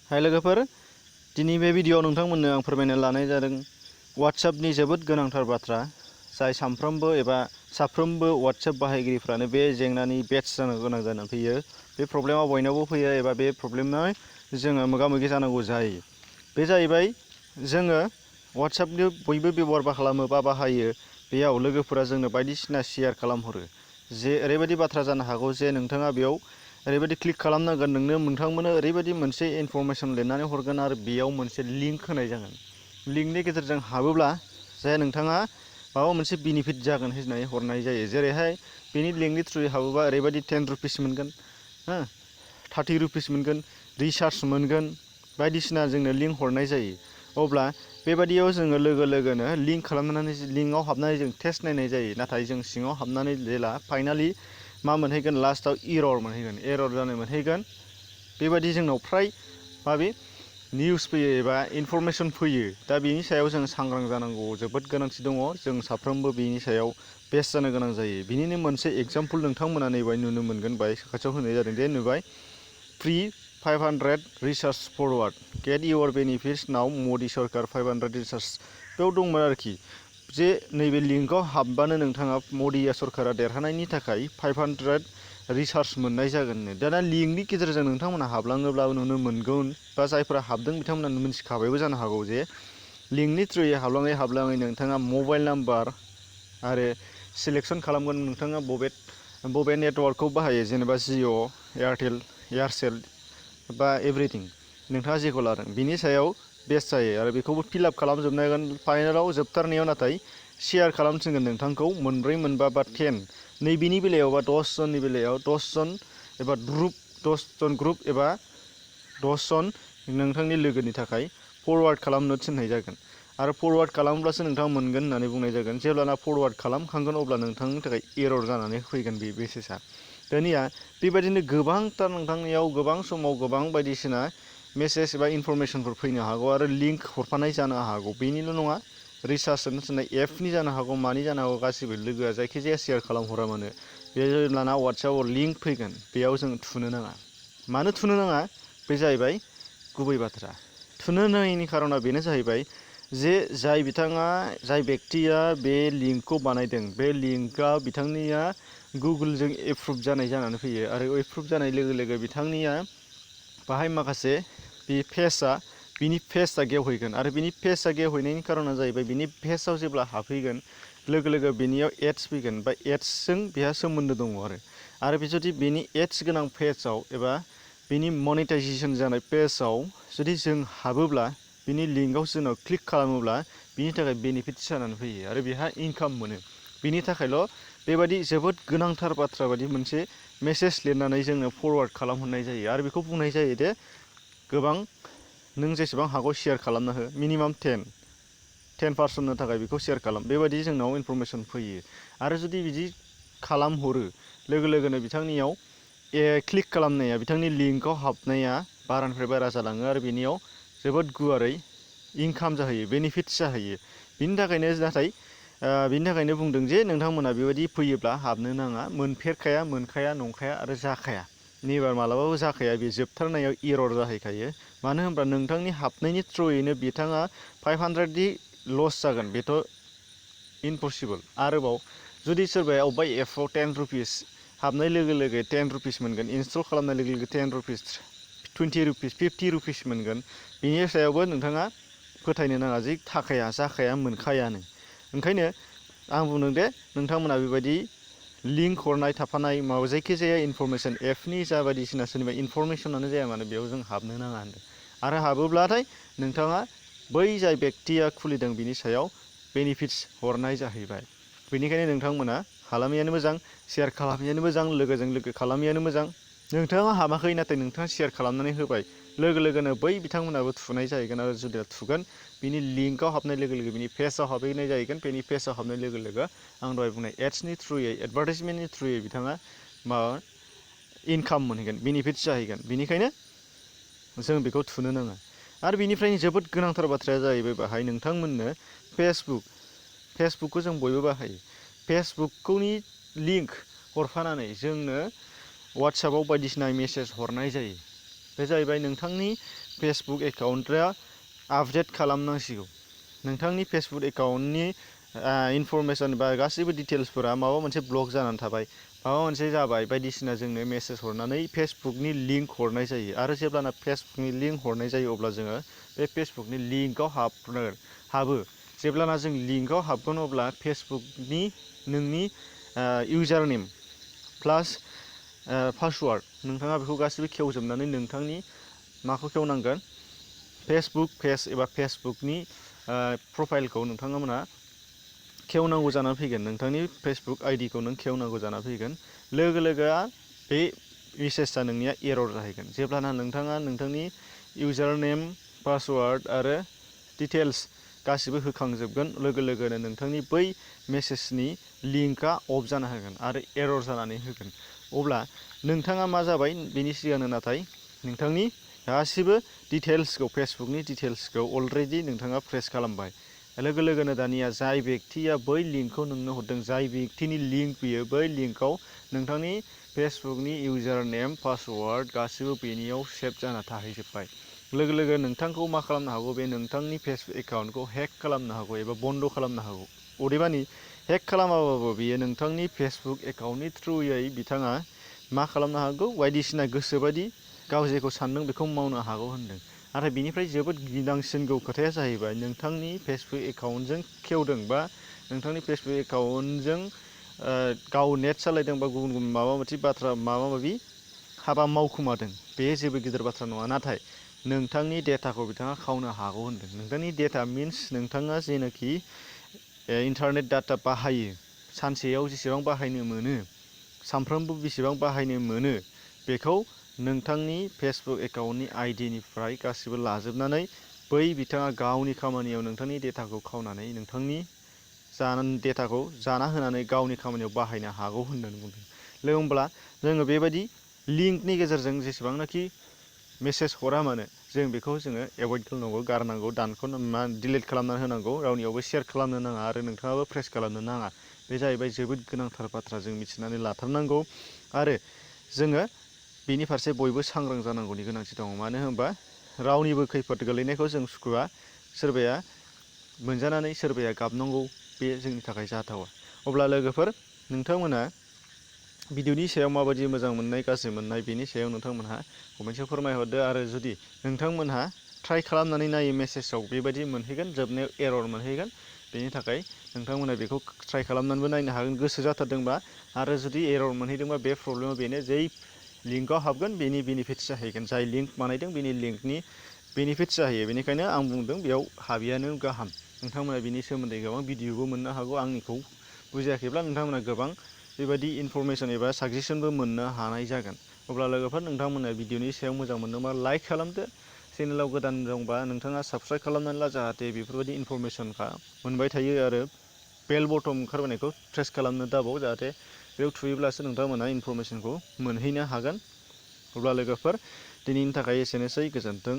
हाय लोगोफोर, दिनै बे भिडियोआव नोंथांमोननो आं फोरमायनो लानाय जादों WhatsAppनि जोबोद गोनांथार बाथ्रा जाय साफ्रोमबो WhatsApp बाहायगिरिफ्रानो बे जेंनानि बेट्स जानो गोनां जानानै फैयो। बे प्रब्लेमा बयनावबो फैयो एबा बे प्रब्लेमनो जोङो मोगा-मोगि जानांगौ जायो। बे जाहैबाय जोङो WhatsAppनि बयबो बेबहार खालामो बा बाहायो। बेयाव लोगोफोरा जोंनो बायदिसिना शेयार खालामहरो। जे ओरैबायदि बाथ्रा जानो हागौ जे नोंथाङा बेयाव ओरैबायदि क्लिक खालामनांगोन नोंथांमोननो ओरैबायदि मोनसे इनफरमेसन लिरनानै हरगोन आरो बेयाव मोनसे लिंक होनाय जागोन। लिंकनि गेजेरजों हाबोब्ला जे नोंथाङा माबा मोनसे बेनिफिट जागोन होननानै हरनाय जायो। जेरैहाय बेनि लिंकनि थ्रुयै हाबोबा ओरैबायदि 10 रुपिस मोनगोन, 30 रुपिस मोनगोन, रिसार्ज मोनगोन, बायदिसिना जोंनो लिंक हरनाय जायो। अब्ला बेबादियाव जोङो लोगोनो लिंक खालामनानै लिंकआव हाबनानै जों टेस्ट नायनाय जायो। नाथाय जों सिङाव हाबनानै जेला फाइनालि मा मोनहैगोन, लास्टआव एरर मोनहैगोन, एरर जानाय मोनहैगोन। बेबायदि जोंनाव फ्राय माबे निउस फैयो एबा इनफरमेसन फैयो। दा बेनि सायाव जों सांग्रां जानांगौ जोबोद गोनांथि दङ। जों साफ्रोमबो बेनि सायाव बेस्ट जानो गोनां जायो। बिनिनो मोनसे एग्जाम्पल नोंथांमोना नैबाय नुनो मोनगोन। बाय खाथियाव होनाय जादों दे नुबाय, free 500 recharge forward get your benefits now Modi सरकार 500 रिसार्ज। बेयाव दंमोन आरोखि जे नैबे लिंकआव हाबबानो नोंथाङा मदि सरकारा देरहानायनि थाखाय 500 रिसार्ज मोननाय जागोननो। दाना लिंकनि गेजेरजों नोंथांमोना हाबलाङोब्लाबो नुनो मोनगोन बा जायफोरा हाबदों बिथांमोना मिथिखाबायबो जानो हागौ जे लिंकनि थ्रुयै हाबलाङै नोंथाङा मबाइल नाम्बार आरो सिलेक्सन खालामगोन नोंथाङा बबे नेटवार्कखौ बाहायो, जेनेबा जिअ', एयारसेल बा एभ्रिथिं नोंथाङा जेखौ लादों बिनि सायाव बेस्ट जायो आरो बेखौबो फिलआप खालामजोबनांगोन। फाइनालाव जोबथारनायाव नाथाय शेयार खालामथिनगोन नोंथांखौ 4, 5 बा 10। नैबेनि बेलायाव बा 10 जननि बेलायाव 10 जन एबा 10 जन ग्रुप एबा 10 जन नोंथांनि लोगोनि थाखाय फरवार्ड खालामनो थिननाय जागोन आरो फरवार्ड खालामब्लासो नोंथाङा मोनगोन होननानै बुंनाय जागोन। जेब्लाना फरवार्ड खालामखांगोन अब्ला नोंथांनि थाखाय एरर जानानै फैगोन बे मेसेजआ। दानिया बेबायदिनो गोबांथार नोंथांनियाव गोबां समाव गोबां बायदिसिना मेसेज एबा इनफरमेसनफोर फैनो हागौ आरो लिंक हरफानाय जानो हागौ। बेनिल' नङा, रिसार्ज होनो थिननाय एपनि जानो हागौ, मानि जानो हागौ, गासिबो लोगोआ जायखिजाया शेयार खालामहरा मानो बे जेब्लाना WhatsAppआव लिंक फैगोन बेयाव जों थुनो नाङा। मानो थुनो नाङा? बे जाहैबाय गुबै बाथ्रा। थुनो नाङैनि खारना बेनो जाहैबाय जे जाय बेक्तिया बे लिंकखौ बानायदों बे लिंकआ बिथांनिया गुगोलजों एप्रुभ जानाय जानानै फैयो आरो एप्रुभ जानाय लोगो बिथांनिया बाहाय माखासे बे बिनि फेसआ गेवहैगोन आरो बिनि फेसआ गेवहैनायनि खारना जाहैबाय बिनि फेसआव जेब्ला हाबहैगोन लोगो बेनियाव एड्स फैगोन बा एड्सजों बेहा सोमोन्दो दङ आरो बे जुदि बेनि एड्स गोनां पेजआव एबा बिनि मनेटाइजेसन जानाय पेजआव जुदि जों हाबोब्ला बिनि लिंकआव जोंनाव क्लिक खालामोब्ला बिनि थाखाय बेनिफिट्स जानानै फैयो आरो बेहा इनकाम मोनो। बिनि थाखायल' बेबायदि जोबोद गोनांथार बाथ्रा बायदि मोनसे मेसेज लिरनानै जोंनो फरवार्ड खालामहरनाय जायो आरो बेखौ बुंनाय जायो दे गोबां नों जेसेबां हागौ शेयार खालामना हो, मिनिमाम 10 पार्सननो थाखाय बेखौ शेयार खालाम। बेबायदि जोंनाव इनफरमेसन फैयो आरो जुदि बिदि खालामहरो लोगोनो बिथांनियाव क्लिक खालामनाया, बिथांनि लिंकआव हाबनाया बारानिफ्राय बारा जालाङो आरो बेनियाव जोबोद गुवारै इनकाम जाहैयो, बेनिफिट्स जाहैयो। बिनि थाखायनो बुंदों जे नोंथांमोना बेबायदि फैयोब्ला हाबनो नाङा। मोनफेरखाया, मोनखाया, नंखाया आरो जाखाया। नेबार मालाबाबो जाखाया, बे जोबथारनायाव एरर जाहैखायो। मानो होनब्ला नोंथांनि हाबनायनि थ्रुयैनो बिथाङा 500 लस जागोन, बेथ' इम्पसिबल। आरोबाव जुदि सोरबाया अबेबा एपआव 10 रुपिस हाबनाय लोगो 10 रुपिस मोनगोन, इनस्टल खालामनाय लोगो 10 रुपिस, 20 रुपिस, 50 रुपिस मोनगोन, बिनि सायावबो नोंथाङा फोथायनो नाङा जे जाखाया, मोनखायानो। ओंखायनो आं बुंदों दे नोंथांमोना बेबायदि लिंक हरनाय थाफानाय माबा जायखिजाया इनफरमेसन एपनि जा बायदिसिना सोरनिबा इनफरमेसनानो जाया मानो बेयाव जों हाबनो नाङा होनदों। आरो हाबोब्लाथाय नोंथाङा बै जाय बेक्तिया खुलिदों बिनि सायाव बेनिफिट्स हरनाय जाहैबाय। बेनिखायनो नोंथांमोना खालामैयानो मोजां, शेयार खालामैयानो मोजां, लोगोजों लोगो खालामैयानो मोजां। नोंथाङा हाबाखै नाथाय नोंथाङा शेयार खालामनानै होबाय, लोगोनो बै बिथांमोनाबो थुनाय जाहैगोन आरो जुदि थुगोन बिनि लिंकआव हाबनाय लोगो बिनि पेजआव हाबहैनाय जाहैगोन। बेनि पेजआव हाबनाय लोगो आं दहाय बुंनाय एड्सनि थ्रुयै, एडभार्टाइजमेन्टनि थ्रुयै बिथाङा इनकाम मोनहैगोन, बेनिफिट्स जाहैगोन। बेनिखायनो जों बेखौ थुनो नाङा। आरो बिनिफ्रायनो जोबोद गोनांथार बाथ्राया जाहैबाय बाहाय नोंथांमोननो फेसबुकखौ जों बयबो बाहायो। फेसबुकनि लिंक हरफानानै जोंनो WhatsAppआव बायदिसिना मेसेज हरनाय जायो। बे जाहैबाय नोंथांनि फेसबुक एकाउन्टआ आपडेट खालामनांसिगौ। नोंथांनि फेसबुक एकाउन्टनि इनफरमेसन बा गासैबो डिटेल्सफोरा माबा मोनसे ब्लक जानानै थाबाय, माबा मोनसे जाबाय बायदिसिना जोंनो मेसेज हरनानै फेसबुकनि लिंक हरनाय जायो। आरो जेब्लाना फेसबुकनि लिंक हरनाय जायो अब्ला जोङो बे फेसबुकनि लिंकआव हाबो। जेब्लाना जों लिंकआव हाबगोन अब्ला फेसबुकनि नोंनि इउजार नेम प्लास पासवार्ड नोंथाङा बेखौ गासिबो खेवजोबनानै नोंथांनि माखौ खेवनांगोन, फेसबुक पेज एबा फेसबुकनि प्रफाइलखौ नोंथांमोना खेवनांगौ जानानै फैगोन। नोंथांनि फेसबुक आइडिखौ नों खेवनांगौ जानानै फैगोन। लोगो लोगो बे मेसेजआ नोंनिया एरर जाहैगोन। जेब्लाना नोंथाङा नोंथांनि इउजार नेम पासवार्ड आरो डिटेल्स गासिबो होखांजोबगोन, लोगो लोगोनो नोंथांनि बै मेसेजनि लिंकआ अफ जाना होगोन आरो एरर जानानै होगोन। अब्ला नोंथाङा मा जाबाय, बेनि सिगांनो नाथाय नोंथांनि गासिबो डिटेल्सखौ फेसबुकनि डिटेल्सखौ अलरेडि नोंथाङा प्रेस खालामबाय। लोगो लोगोनो दानिया जाय बेक्तिया बै लिंकखौ नोंनो हरदों, जाय बेक्तिनि लिंक बियो, बै लिंकआव नोंथांनि फेसबुकनि इउजार नेम पासवार्ड गासिबो बेनियाव सेभ जाना थाहैजोब्बाय। लोगो लोगो नोंथांखौ मा खालामनो हागौ, बे नोंथांनि फेसबुक एकाउन्टखौ हेक खालामनो हागौ एबा बन्द खालामनो हागौ। अदेबानि हेक खालामाबाबो बियो नोंथांनि फेसबुक एकाउन्टनि थ्रुयै बिथाङा मा खालामनो हागौ, बायदिसिना गोसोबायदि गाव जेखौ सानदों बेखौ मावनो हागौ होनदों। नाथाय बिनिफ्राय जोबोद गिनांसिनगौ खोथाया जाहैबाय, नोंथांनि फेसबुक एकाउन्टजों खेवदों बा नोंथांनि फेसबुक एकाउन्टजों गाव नेट सालायदों बा गुबुन गुबुन माबा मोनसे बाथ्रा माबा माबि हाबा मावखुमादों, बे जेबो गिदिर बाथ्रा नङा। नाथाय नोंथांनि डेटाखौ बिथाङा खावनो हागौ होनदों। नोंथांनि डेटा मिन्स नोंथाङा जेनाखि इन्टारनेट डाटा बाहायो, सानसेयाव जेसेबां बाहायनो मोनो, सानफ्रोमबो बेसेबां बाहायनो मोनो, बेखौ नोंथांनि फेसबुक एकाउन्टनि आइडिनिफ्राय गासिबो लाजोबनानै बै बिथाङा गावनि खामानियाव नोंथांनि डेटाखौ खावनानै नोंथांनि डेटाखौ जाना होनानै गावनि खामानियाव बाहायनो हागौ होननानै बुंदों। होमब्ला जोङो बेबायदि लिंकनि गेजेरजों जेसेबांनाखि मेसेज हरा मानो जों बेखौ जोङो एभयड खालामनांगौ, गारनांगौ, डिलिट खालामनानै होनांगौ, रावनियावबो शेयार खालामनो नाङा आरो नोंथाङाबो प्रेस खालामनो नाङा। बे जाहैबाय जोबोद गोनांथार बाथ्रा, जों मिथिनानै लाथारनांगौ आरो जोङो बेनि फारसे बयबो सांग्रां जानांगौनि गोनांथि दङ। मानो होनबा रावनिबो खैफोद गोलैनायखौ जों सुखुआ, सोरबाया मोनजानानै सोरबाया गाबनांगौ, बे जोंनि थाखाय जाथावा। अब्ला लोगोफोर, नोंथांमोना भिडिअनि सायाव माबायदि मोजां मोननाय गाज्रि मोननाय बेनि सायाव नोंथांमोनहा कमेन्टआव फोरमायहरदो। आरो जुदि नोंथांमोनहा ट्राइ खालामनानै नायो मेसेजाव बेबायदि मोनहैगोन, जोबनायाव एरर मोनहैगोन, बेनि थाखाय नोंथांमोना बेखौ ट्राइ खालामनानैबो नायनो हागोन गोसो जाथारदोंबा। आरो जुदि एरर मोनहैदोंबा बे प्रब्लेमा बेनो, जै लिंकआव हाबगोन बेनि बेनिफिट्स जाहैगोन, जाय लिंक बानायदों बेनि लिंकनि बेनिफिट्स जाहैयो। बेनिखायनो आं बुंदों बेयाव हाबियानो गाहाम। नोंथांमोना बिनि सोमोन्दै गोबां भिडिअबो मोननो हागौ, आंनिखौ बुजियाखैब्ला नोंथांमोना गोबां बेबायदि इनफरमेसन एबा साजेसनबो मोननो हानाय जागोन। अब्ला लोगोफोर, नोंथांमोना भिडिअनि सायाव मोजां मोनदोंबा लाइक खालामदो, चेनेलाव गोदान दंबा नोंथाङा साबस्क्राइब खालामनानै ला, जाहाथे बेफोरबायदि इनफरमेसनखौ मोनबाय थायो। आरो बेल बटन ओंखारबोनायखौ प्रेस खालामनो दाबाव, जाहाथे बेयाव थुयोब्लासो नोंथांमोना इनफरमेसनखौ मोनहैनो हागोन। अब्ला लोगोफोर, दिनैनि थाखाय एसेनोसै, गोजोन्थों।